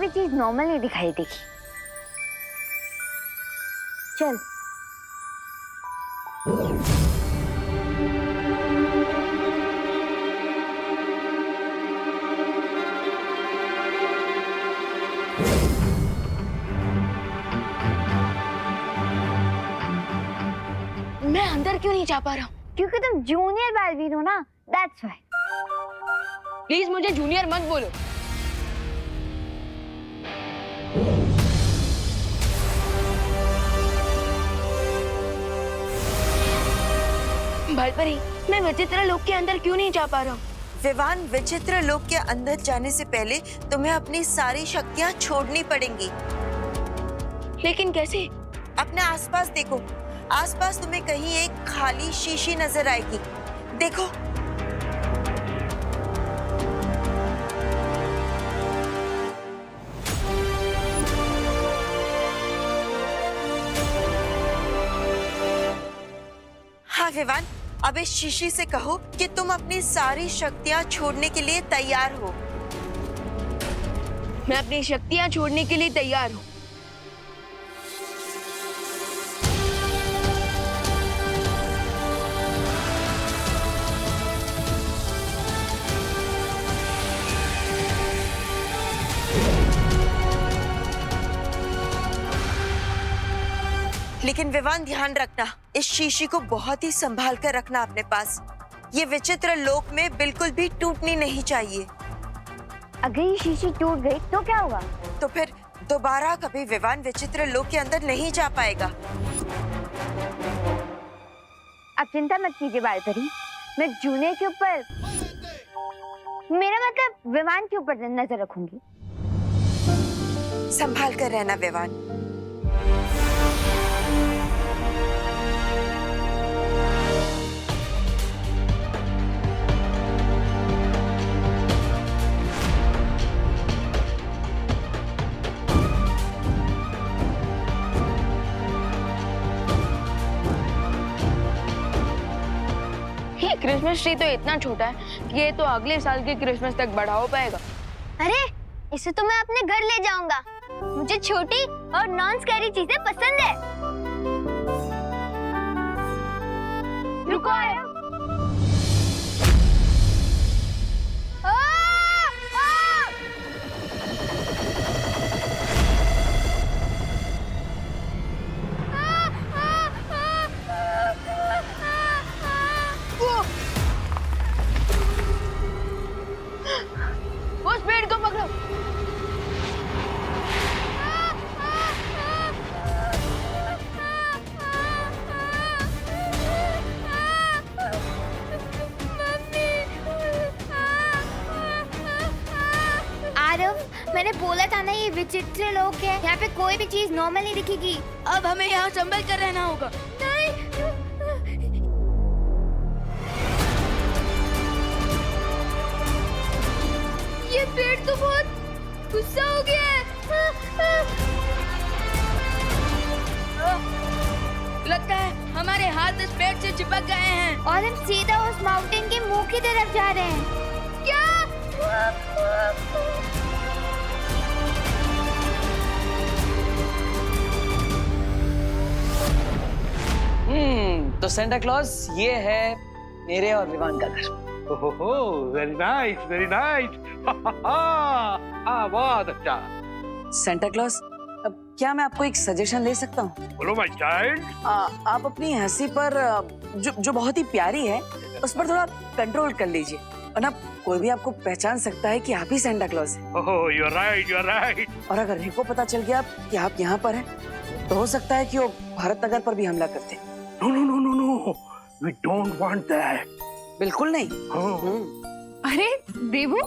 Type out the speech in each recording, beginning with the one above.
कोई चीज नॉर्मल नहीं दिखाई देगी। चल। मैं अंदर क्यों नहीं जा पा रहा हूँ? क्योंकि तुम जूनियर बैलवीन हो ना, दैट्स व्हाई। प्लीज मुझे जूनियर मत बोलो। भलपरी, मैं विचित्र लोक के अंदर क्यों नहीं जा पा रहा हूँ? विवान, विचित्र लोक के अंदर जाने से पहले तुम्हें अपनी सारी शक्तियाँ छोड़नी पड़ेंगी। लेकिन कैसे? अपने आसपास देखो, आसपास तुम्हें कहीं एक खाली शीशी नजर आएगी, देखो। हाँ विवान, अब इस शीशी से कहो कि तुम अपनी सारी शक्तियाँ छोड़ने के लिए तैयार हो। मैं अपनी शक्तियाँ छोड़ने के लिए तैयार हूँ। लेकिन विवान, ध्यान रखना, इस शीशी को बहुत ही संभाल कर रखना अपने पास। ये विचित्र लोक में बिल्कुल भी टूटनी नहीं चाहिए। अगर ये शीशी टूट गई तो क्या होगा? तो फिर दोबारा कभी विवान विचित्र लोक के अंदर नहीं जा पाएगा। अब चिंता मत कीजिए बालपरी, मैं जूनियर के ऊपर, मेरा मतलब विवान के ऊपर नजर रखूंगी। संभाल कर रहना विवान। ये क्रिसमस ट्री तो इतना छोटा है कि ये तो अगले साल के क्रिसमस तक बड़ा हो पाएगा। अरे, इसे तो मैं अपने घर ले जाऊंगा। मुझे छोटी और नॉन स्कैरी चीजें पसंद है। रुको। उस पेड़ को पकड़ो। आरव, मैंने बोला था ना ये विचित्र लोक है, यहाँ पे कोई भी चीज नॉर्मल नहीं दिखेगी। अब हमें यहाँ संभल कर रहना होगा। नहीं। ये पेड़ तो बहुत गुस्सा हो गया है। लगता है हमारे हाथ इस पेड़ से चिपक गए हैं और हम सीधा उस माउंटेन के मुंह की तरफ जा रहे हैं। क्या? तो सेंटा क्लॉज ये है मेरे और विवान का घर। ओहो, वेरी नाइस, वेरी नाइस। बहुत अच्छा। सेंटा क्लॉज, अब क्या मैं आपको एक सजेशन दे सकता हूँ? बोलो माय चाइल्ड। आप अपनी हंसी पर जो बहुत ही प्यारी है उस पर थोड़ा कंट्रोल कर लीजिए, वरना कोई भी आपको पहचान सकता है कि आप ही सेंटा क्लॉज हैं। Oh, you are right, you are right. और अगर रिको पता चल गया कि आप यहाँ पर हैं, तो हो सकता है कि वो भारत नगर पर भी हमला करते। No no no no no, we don't want that. बिल्कुल नहीं। अरे देवू,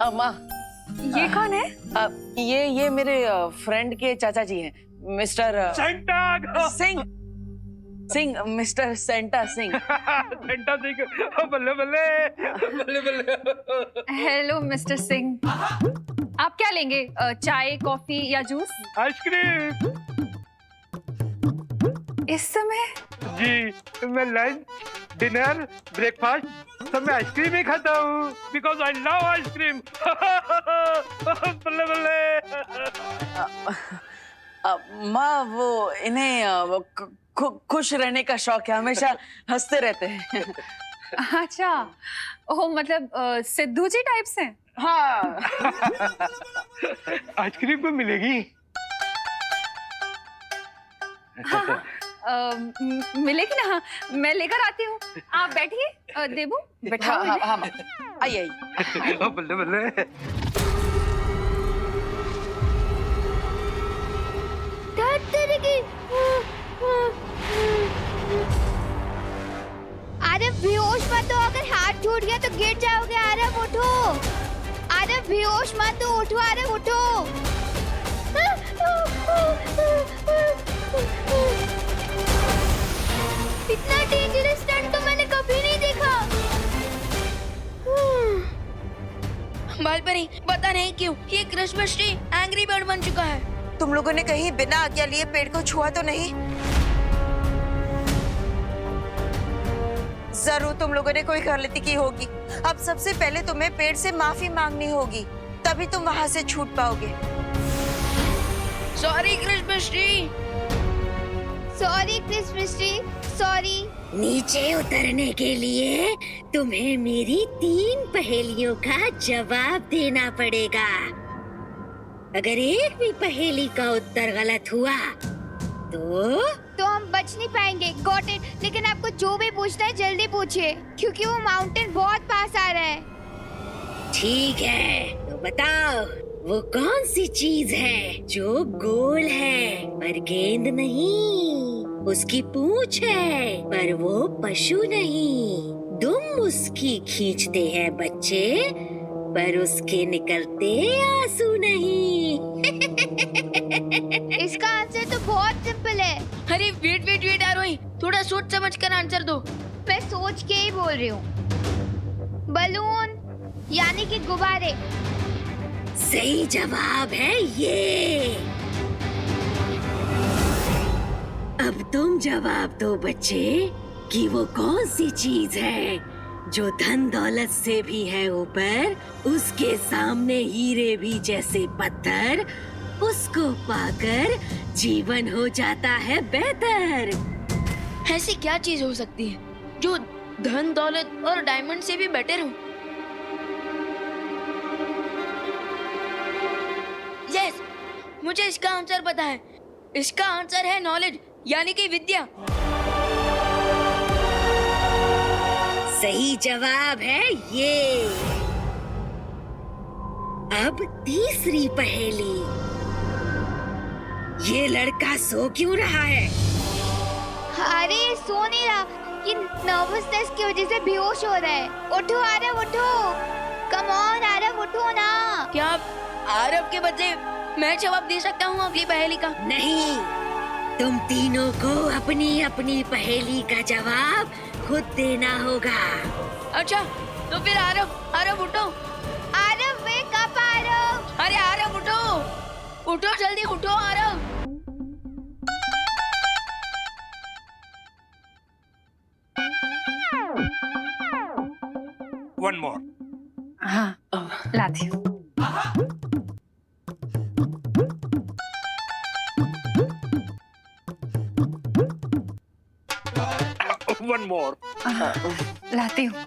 अम्मा, ये कौन है? ये मेरे फ्रेंड के चाचा जी हैं, mister Santa Singh. Mister Santa Singh. Santa Singh, बल्ले बल्ले बल्ले बल्ले। हेलो मिस्टर सिंह, आप क्या लेंगे? चाय, कॉफी या जूस? आइसक्रीम। इस समय? जी, मैं लंच, डिनर, ब्रेकफास्ट सब मैं आइसक्रीम ही खाता हूँ, बिकॉज आई लव आइसक्रीम। बल्ले बल्ले। माँ वो इन्हें वो खुश रहने का शौक है, हमेशा हंसते रहते हैं। अच्छा, ओह मतलब सिद्धू जी टाइप से। हाँ। आइसक्रीम को मिलेगी। हाँ, मिलेगी ना, मैं लेकर आती हूँ। आप बैठिए, देबू बैठाओ। हाँ, हाँ, हाँ, आइए आइए। बल्ले बल्ले। अरे बेहोश मत हो, अगर हाथ टूट गया तो गिर जाओगे। आरव उठो, अरे बेहोश मत हो, उठो आरव उठो। इतना डेंजरस स्टंट तो मैंने कभी नहीं देखा। बालपरी, पता नहीं क्यों ये क्रिसमस ट्री एंग्री बर्ड बन चुका है। तुम लोगों ने कहीं बिना आज्ञा लिए पेड़ को छुआ तो नहीं? जरूर तुम लोगों ने कोई गलती की होगी। अब सबसे पहले तुम्हें पेड़ से माफी मांगनी होगी, तभी तुम वहाँ से छूट पाओगे। Sorry Christmas tree. Sorry Christmas tree, sorry. नीचे उतरने के लिए तुम्हें मेरी 3 पहेलियों का जवाब देना पड़ेगा। अगर एक भी पहेली का उत्तर गलत हुआ तो हम बच नहीं पाएंगे। Got it. लेकिन आपको जो भी पूछना है जल्दी पूछिए, क्योंकि वो माउंटेन बहुत पास आ रहा है। ठीक है, तो बताओ वो कौन सी चीज है जो गोल है पर गेंद नहीं, उसकी पूंछ है पर वो पशु नहीं, दुम उसकी खींचते हैं बच्चे पर उसके निकलते आंसू नहीं। इसका आंसर तो बहुत सिंपल है। अरे वेट वेट वेट आरोही, थोड़ा सोच समझ कर आंसर दो। मैं सोच के ही बोल रही हूँ। बलून, यानी कि गुब्बारे। सही जवाब है ये। अब तुम जवाब दो बच्चे कि वो कौन सी चीज है जो धन दौलत से भी है ऊपर, उसके सामने हीरे भी जैसे पत्थर, उसको पाकर जीवन हो जाता है बेहतर। ऐसी क्या चीज हो सकती है जो धन दौलत और डायमंड से भी बेटर हो? यस, मुझे इसका आंसर पता है। इसका आंसर है नॉलेज, यानी कि विद्या। सही जवाब है ये। अब तीसरी पहेली। ये लड़का सो क्यों रहा है? अरे सो नहीं रहा, ये नर्वसनेस की वजह से बेहोश हो रहा है। उठो आरव उठो, कम ऑन आरव उठो ना। क्या आरव के बदले मैं जवाब दे सकता हूँ अगली पहेली का? नहीं, तुम तीनों को अपनी अपनी पहेली का जवाब खुद देना होगा। अच्छा, तो फिर आरव उठो। Aarav wake up Aarav. अरे आरव उठो, उठो जल्दी उठो आरव। One more. हाँ, लाती हूँ। One more. लाती हूँ।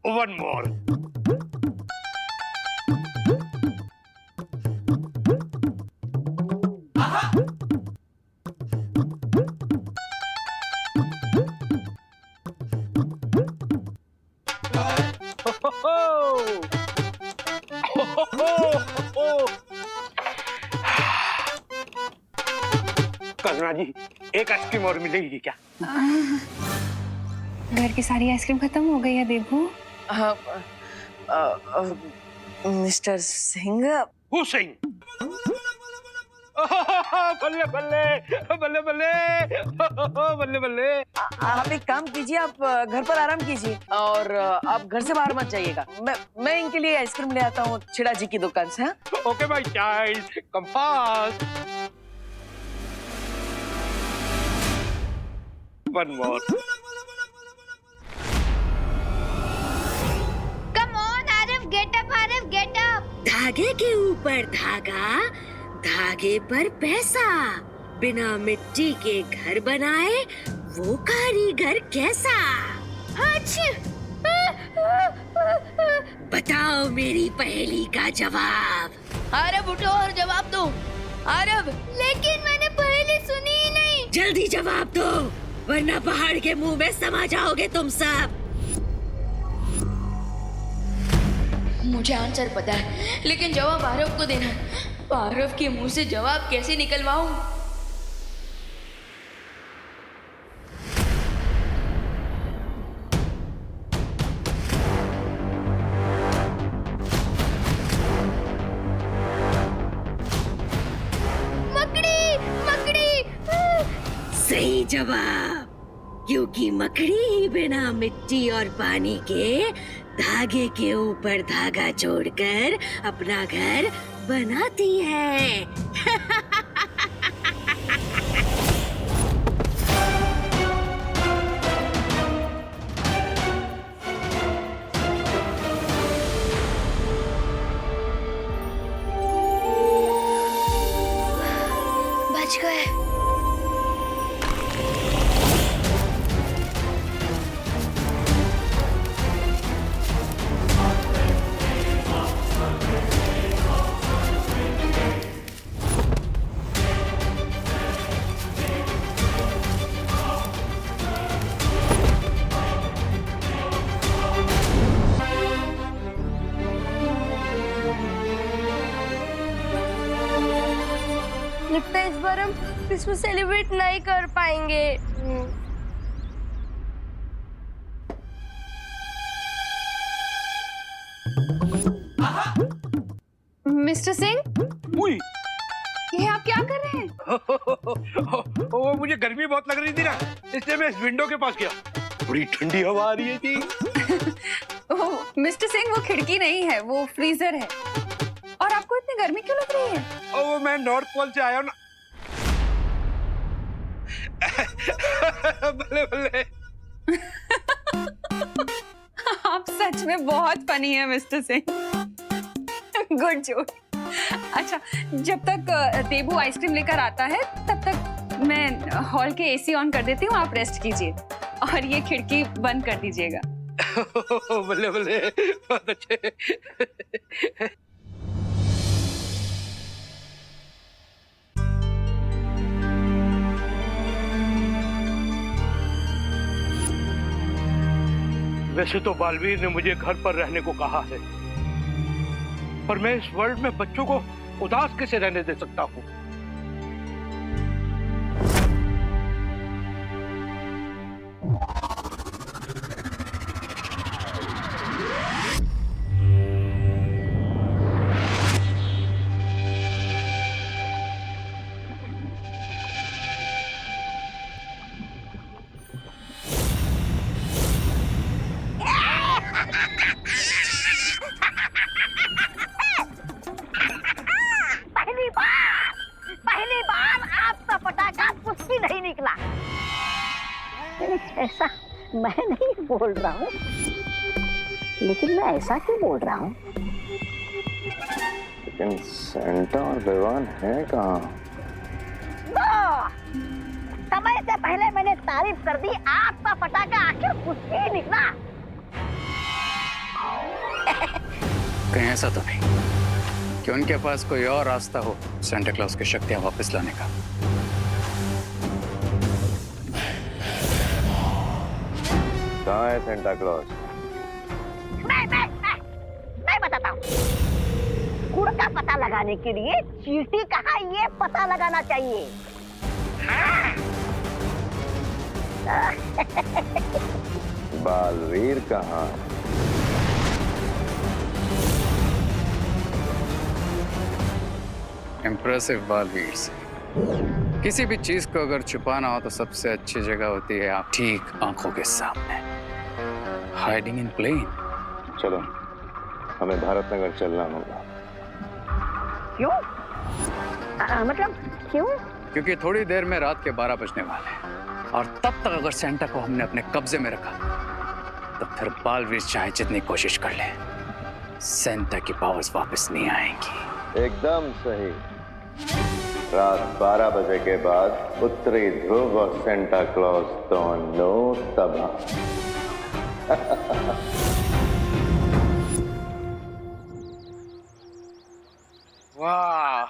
One more. कल्पना जी, एक आइसक्रीम और मिलेगी क्या? घर की सारी आइसक्रीम खत्म हो गई है देबू। मिस्टर सिंह। हुसैन। बल्ले बल्ले बल्ले बल्ले बल्ले बल्ले। आप एक काम कीजिए, आप घर पर आराम कीजिए और आप घर से बाहर मत जाइएगा। मैं इनके लिए आइसक्रीम ले आता हूँ छिड़ा जी की दुकान से। हाँ? Okay my child, come fast. One more. धागे के ऊपर धागा, धागे पर पैसा। बिना मिट्टी के घर बनाए वो कारीगर कैसा? बताओ मेरी पहेली का जवाब। आरव उठो और जवाब दो। आरव, लेकिन मैंने पहले सुनी ही नहीं। जल्दी जवाब दो, वरना पहाड़ के मुंह में समा जाओगे तुम सब। मुझे आंसर पता है, लेकिन जवाब आरव को देना है। तो आरव के मुंह से जवाब कैसे निकलवाऊं? सही जवाब, क्योंकि मकड़ी ही बिना मिट्टी और पानी के धागे के ऊपर धागा जोड़कर अपना घर बनाती है। बच गए। लगता है इस बार हम क्रिसमस सेलिब्रेट नहीं कर पाएंगे। मिस्टर सिंह, उई, ये आप क्या कर रहे हैं? वो मुझे गर्मी बहुत लग रही थी ना, इसलिए मैं इस विंडो के पास गया। बड़ी ठंडी हवा आ रही थी। मिस्टर सिंह, वो खिड़की नहीं है, वो फ्रीजर है। और आपको इतनी गर्मी क्यों लग रही है? और वो मैं नॉर्थ पोल से आया हूँ ना। बल्ले बल्ले। आप सच में बहुत फनी है मिस्टर सिंह। Good joke. अच्छा, जब तक देबू आइसक्रीम लेकर आता है तब तक मैं हॉल के एसी ऑन कर देती हूँ, आप रेस्ट कीजिए और ये खिड़की बंद कर दीजिएगा। बल्ले बल्ले, बहुत अच्छे। वैसे तो बालवीर ने मुझे घर पर रहने को कहा है, पर मैं इस वर्ल्ड में बच्चों को उदास कैसे रहने दे सकता हूँ? पहली बार आपका पटाखा कुछ भी नहीं निकला। ऐसा मैं नहीं बोल रहा हूँ, लेकिन मैं ऐसा क्यों बोल रहा हूँ? लेकिन सेंटा और विवान है कहाँ? समय से पहले मैंने तारीफ कर दी, आपका पटाखा आखिर कुछ भी निकला। कहीं ऐसा तो नहीं कि उनके पास कोई और रास्ता हो सेंटा क्लॉज की शक्तियां वापस लाने का? कहाँ है सेंटा क्लॉज? मैं बताता हूँ। गुड़ का पता लगाने के लिए चींटी कहाँ, ये पता लगाना चाहिए। बालवीर कहाँ? इम्प्रेसिव बालवीर से। किसी भी चीज को अगर छुपाना हो तो सबसे अच्छी जगह होती है आप ठीक आंखों के सामने, हाइडिंग इन प्लेन। चलो, हमें भारत नगर चलना होगा। क्यों? मतलब क्यों? क्योंकि थोड़ी देर में रात के 12 बजने वाले हैं और तब तक अगर सेंटा को हमने अपने कब्जे में रखा तो फिर बालवीर चाहे जितनी कोशिश कर ले, सेंटा की पावर्स वापस नहीं आएंगी। एकदम सही। रात 12 बजे के बाद उत्तरी ध्रुव और सेंटा क्लॉज दोनों तबाह। वाह!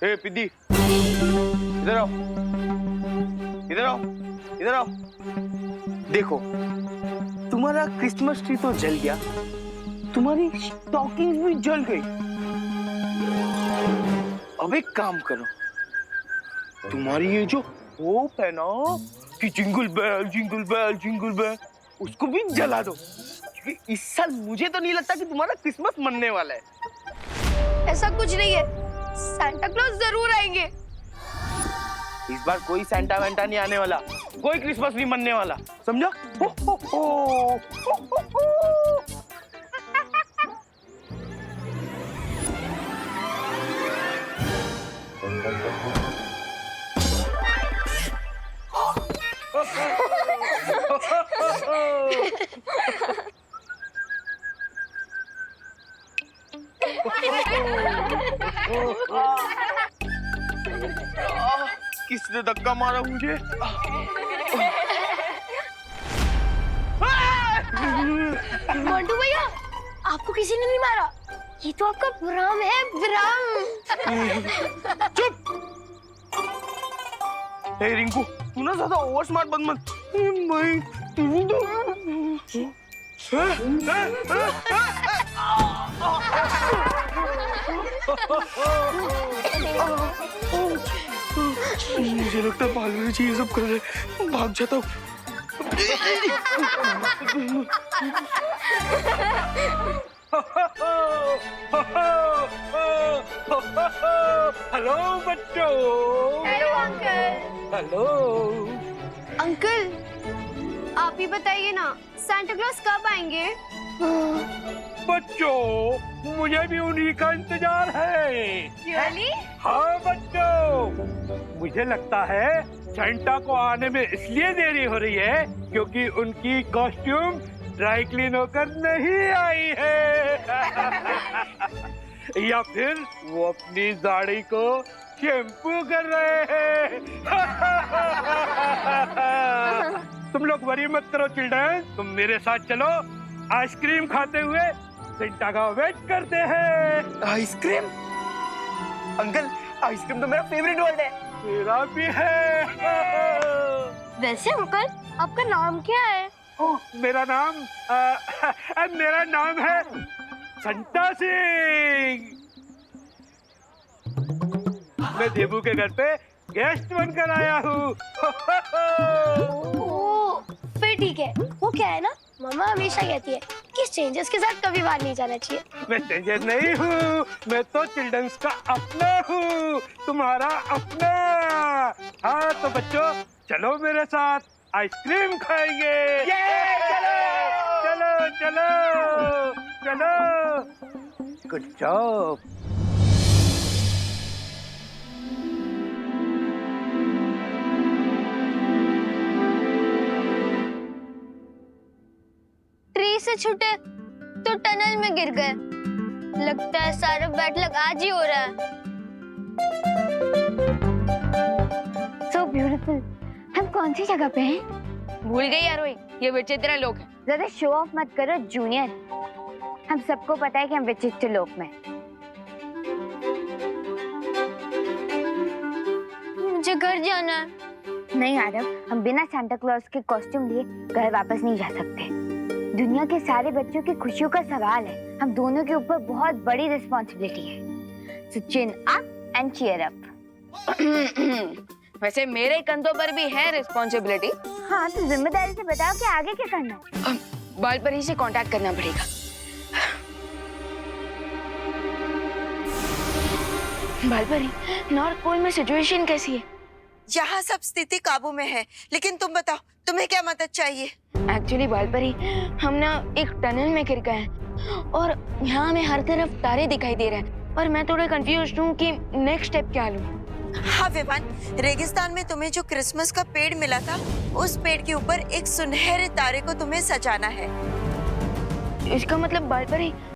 ए पिद्दी, इधर आओ, इधर आओ, इधर आओ। देखो, तुम्हारा क्रिसमस ट्री तो जल गया, तुम्हारी स्टॉकिंग भी जल गई। अब एक काम करो, तुम्हारी ये जो होप है ना कि jingle bell jingle bell jingle bell, उसको भी जला दो, क्योंकि इस साल मुझे तो नहीं लगता कि तुम्हारा क्रिसमस मनने वाला है। ऐसा कुछ नहीं है, सांता क्लॉज जरूर आएंगे। इस बार कोई सैंटा वैंटा नहीं आने वाला, कोई क्रिसमस नहीं मनने वाला, समझा? हो, हो, हो, हो, हो, हो। किसने धक्का मारा मुझे? मंटू भैया, आपको किसी ने नहीं मारा, ये तो आपका भ्रम है, भ्रम। हे रिंकू, तू ना ज्यादा ओवर स्मार्ट बन मत। मुझे लगता है बालवीर जी ये सब कर रहे, भाग जाता हूँ। हेलो बच्चों। Hello uncle. हेलो अंकल, आप ही बताइए ना, सांता क्लॉज कब आएंगे? बच्चों, मुझे भी उन्हीं का इंतजार है। रियली? हाँ बच्चों, मुझे लगता है सेंटा को आने में इसलिए देरी हो रही है क्योंकि उनकी कॉस्ट्यूम ड्राई क्लीन होकर नहीं आई है। या फिर वो अपनी दाढ़ी को शैम्पू कर रहे हैं। तुम लोग वरी मत करो चिल्ड्रन, तुम मेरे साथ चलो, आइसक्रीम खाते हुए सेंटा का वेट करते हैं। आइसक्रीम? अंकल, आइसक्रीम तो मेरा फेवरेट वर्ड है। मेरा भी है। वैसे अंकल, आपका नाम क्या है? ओह, मेरा नाम है संता सिंह। मैं देबू के घर पे गेस्ट बनकर आया हूँ। ओ, फिर ठीक है। वो क्या है ना, मम्मा हमेशा कहती है कि स्ट्रेंजर्स के साथ कभी बाहर नहीं जाना चाहिए। मैं स्ट्रेंजर नहीं हूँ, मैं तो चिल्ड्रंस का अपना हूँ, तुम्हारा अपना। हाँ तो बच्चों, चलो मेरे साथ, आइसक्रीम खाएंगे। चलो चलो चलो। Good job. ट्री से छूटे तो टनल में गिर गए। लगता है सारा बैड लक आज ही हो रहा है। So beautiful। हम कौन सी जगह पे हैं? भूल गई यार, वही ये विचित्र लोग हैं। ज्यादा शो ऑफ मत करो जूनियर, हम सबको पता है कि हम विचित्र लोक में। मुझे घर जाना है। नहीं आरव, हम बिना सांता क्लॉज के कॉस्ट्यूम लिए घर वापस नहीं जा सकते। दुनिया के सारे बच्चों की खुशियों का सवाल है, हम दोनों के ऊपर बहुत बड़ी रिस्पॉन्सिबिलिटी है। So chin up and cheer up। वैसे मेरे कंधों पर भी है रिस्पॉन्सिबिलिटी। हाँ तो जिम्मेदारी से बताओ कि आगे क्या करना है। बालपरी से कांटेक्ट करना पड़ेगा। बालपरी, नॉर्थ पोल में सिचुएशन कैसी है? यहाँ सब स्थिति काबू में है, लेकिन तुम बताओ, तुम्हें क्या मदद चाहिए? एक्चुअली बालपरी, हम ना एक टनल में गिर गए हैं और यहाँ हमें हर तरफ तारे दिखाई दे रहे हैं और मैं थोड़ा कंफ्यूज्ड हूँ कि नेक्स्ट स्टेप क्या लूँ। हाँ विवान, रेगिस्तान में तुम्हें जो क्रिसमस का पेड़ मिला था, उस पेड़ के ऊपर एक सुनहरे तारे को तुम्हें सजाना है। इसका मतलब बाल पर ही